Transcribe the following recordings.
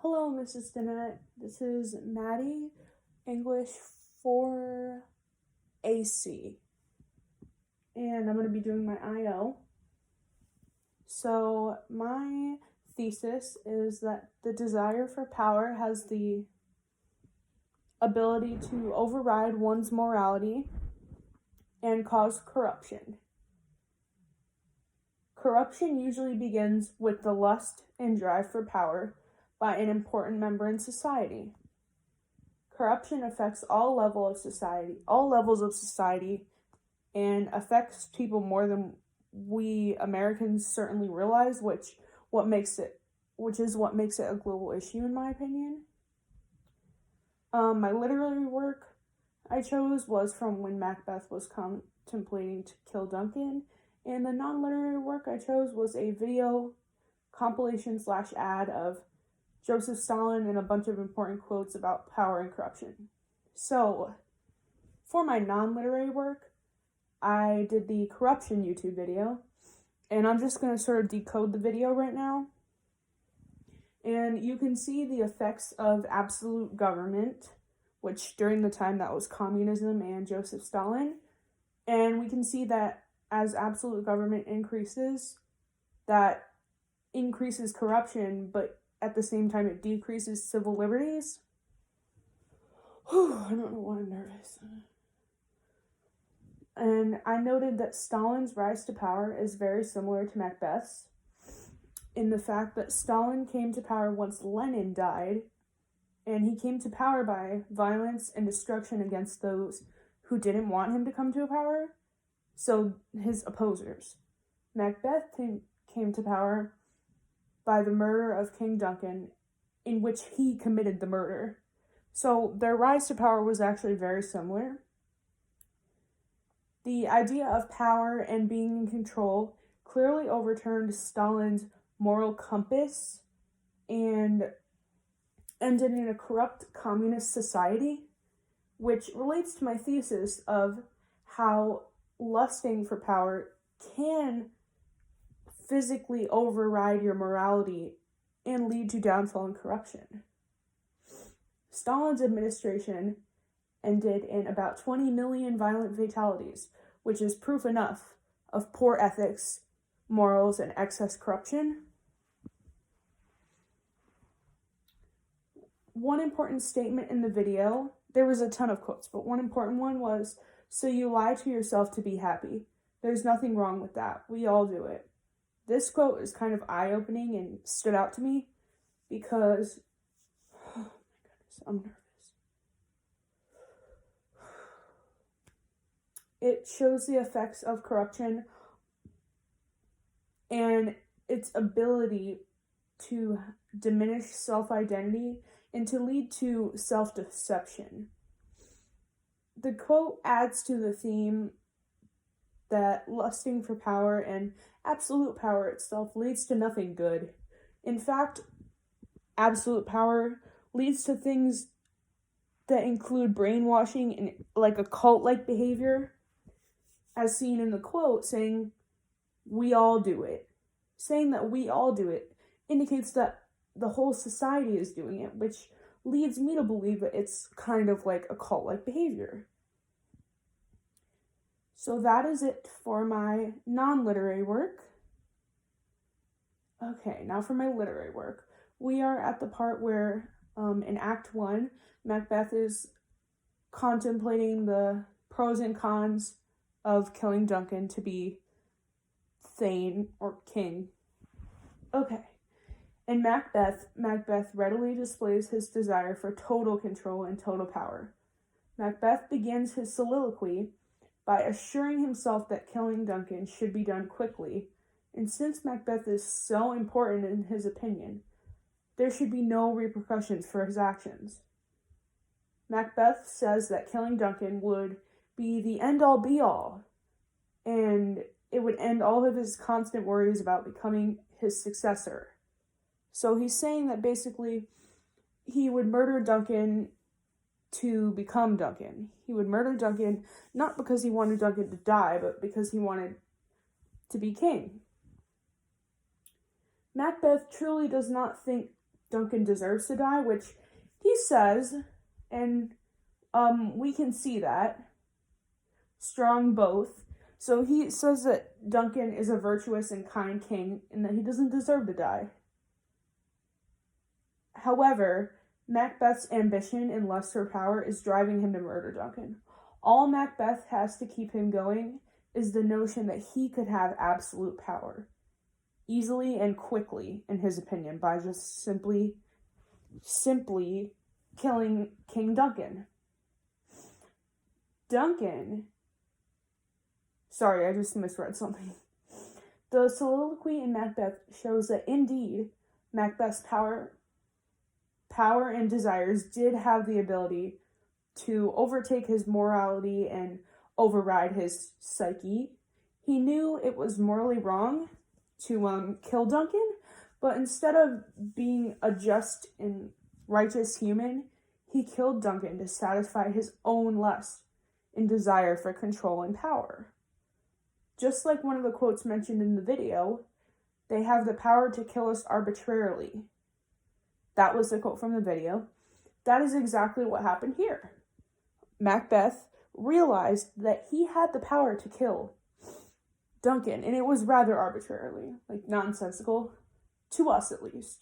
Hello, Mrs. Stinnett. This is Maddie, English 4 AC, and I'm going to be doing my IO. So, my thesis is that the desire for power has the ability to override one's morality and cause corruption. Corruption usually begins with the lust and drive for power by an important member in society. Corruption affects all levels of society, and affects people more than we Americans certainly realize, which is what makes it a global issue, in my opinion. My literary work I chose was from when Macbeth was contemplating to kill Duncan, and the non-literary work I chose was a video compilation / ad of Joseph Stalin and a bunch of important quotes about power and corruption. So, for my non-literary work, I did the corruption YouTube video, and I'm just going to sort of decode the video right now. And you can see the effects of absolute government, which during the time that was communism and Joseph Stalin. And we can see that as absolute government increases, that increases corruption, but at the same time it decreases civil liberties. I don't know why I'm nervous. And I noted that Stalin's rise to power is very similar to Macbeth's, in the fact that Stalin came to power once Lenin died, and he came to power by violence and destruction against those who didn't want him to come to power, so his opposers. Macbeth came to power by the murder of King Duncan, in which he committed the murder. So their rise to power was actually very similar. The idea of power and being in control clearly overturned Stalin's moral compass and ended in a corrupt communist society, which relates to my thesis of how lusting for power can physically override your morality and lead to downfall and corruption. Stalin's administration ended in about 20 million violent fatalities, which is proof enough of poor ethics, morals, and excess corruption. One important statement in the video, there was a ton of quotes, but one important one was, "So you lie to yourself to be happy. There's nothing wrong with that. We all do it." This quote is kind of eye-opening and stood out to me because, oh my goodness, I'm nervous. It shows the effects of corruption and its ability to diminish self-identity and to lead to self-deception. The quote adds to the theme that lusting for power and absolute power itself leads to nothing good. In fact, absolute power leads to things that include brainwashing and like a cult-like behavior, as seen in the quote, saying, "We all do it." Saying that we all do it indicates that the whole society is doing it, which leads me to believe that it's kind of like a cult-like behavior. So that is it for my non-literary work. Okay, now for my literary work. We are at the part where, in Act 1, Macbeth is contemplating the pros and cons of killing Duncan to be Thane or king. Okay. In Macbeth readily displays his desire for total control and total power. Macbeth begins his soliloquy by assuring himself that killing Duncan should be done quickly, and since Macbeth is so important in his opinion, there should be no repercussions for his actions. Macbeth says that killing Duncan would be the end-all be-all, and it would end all of his constant worries about becoming his successor. So he's saying that basically he would murder Duncan to become Duncan. He would murder Duncan not because he wanted Duncan to die, but because he wanted to be king. Macbeth truly does not think Duncan deserves to die, which he says, and we can see that. Strong both. So he says that Duncan is a virtuous and kind king and that he doesn't deserve to die. However, Macbeth's ambition and lust for power is driving him to murder Duncan. All Macbeth has to keep him going is the notion that he could have absolute power, easily and quickly, in his opinion, by just simply killing King Duncan. Sorry, I just misread something. The soliloquy in Macbeth shows that indeed Macbeth's power and desires did have the ability to overtake his morality and override his psyche. He knew it was morally wrong to kill Duncan, but instead of being a just and righteous human, he killed Duncan to satisfy his own lust and desire for control and power. Just like one of the quotes mentioned in the video, they have the power to kill us arbitrarily. That was the quote from the video. That is exactly what happened here. Macbeth realized that he had the power to kill Duncan, and it was rather arbitrarily, like nonsensical, to us at least.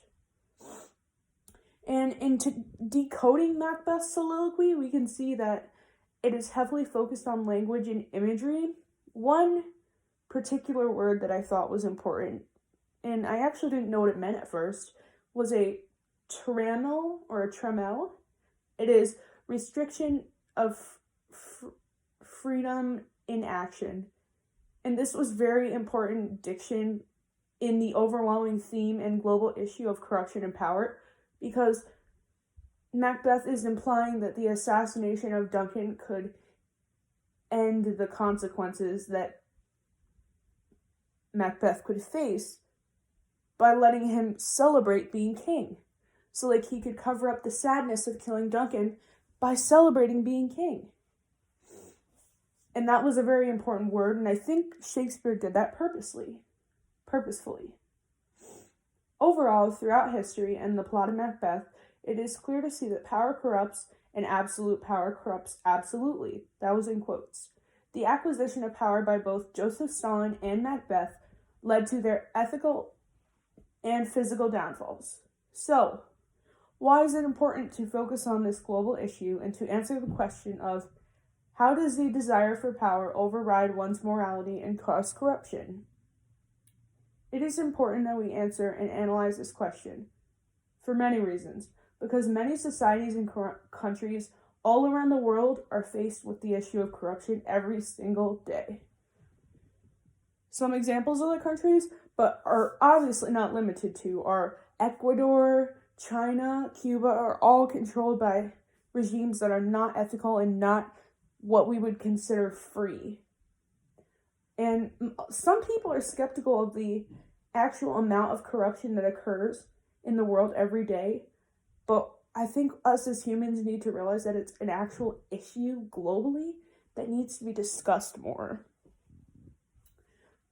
And into decoding Macbeth's soliloquy, we can see that it is heavily focused on language and imagery. One particular word that I thought was important, and I actually didn't know what it meant at first, was a tremel or a tremel. It is restriction of freedom in action. And this was very important diction in the overwhelming theme and global issue of corruption and power, because Macbeth is implying that the assassination of Duncan could end the consequences that Macbeth could face by letting him celebrate being king. So like he could cover up the sadness of killing Duncan by celebrating being king. And that was a very important word, and I think Shakespeare did that purposefully. Overall, throughout history and the plot of Macbeth, it is clear to see that power corrupts and absolute power corrupts absolutely. That was in quotes. The acquisition of power by both Joseph Stalin and Macbeth led to their ethical and physical downfalls. So, why is it important to focus on this global issue and to answer the question of how does the desire for power override one's morality and cause corruption? It is important that we answer and analyze this question for many reasons, because many societies and countries all around the world are faced with the issue of corruption every single day. Some examples of the countries, but are obviously not limited to, are Ecuador, China, Cuba, are all controlled by regimes that are not ethical and not what we would consider free. And some people are skeptical of the actual amount of corruption that occurs in the world every day, but I think us as humans need to realize that it's an actual issue globally that needs to be discussed more.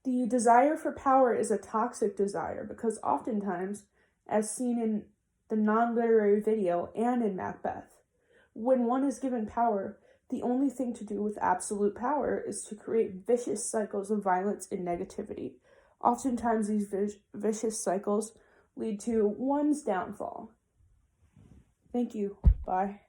The desire for power is a toxic desire because oftentimes, as seen in the non-literary video and in Macbeth, when one is given power, the only thing to do with absolute power is to create vicious cycles of violence and negativity. Oftentimes, these vicious cycles lead to one's downfall. Thank you. Bye.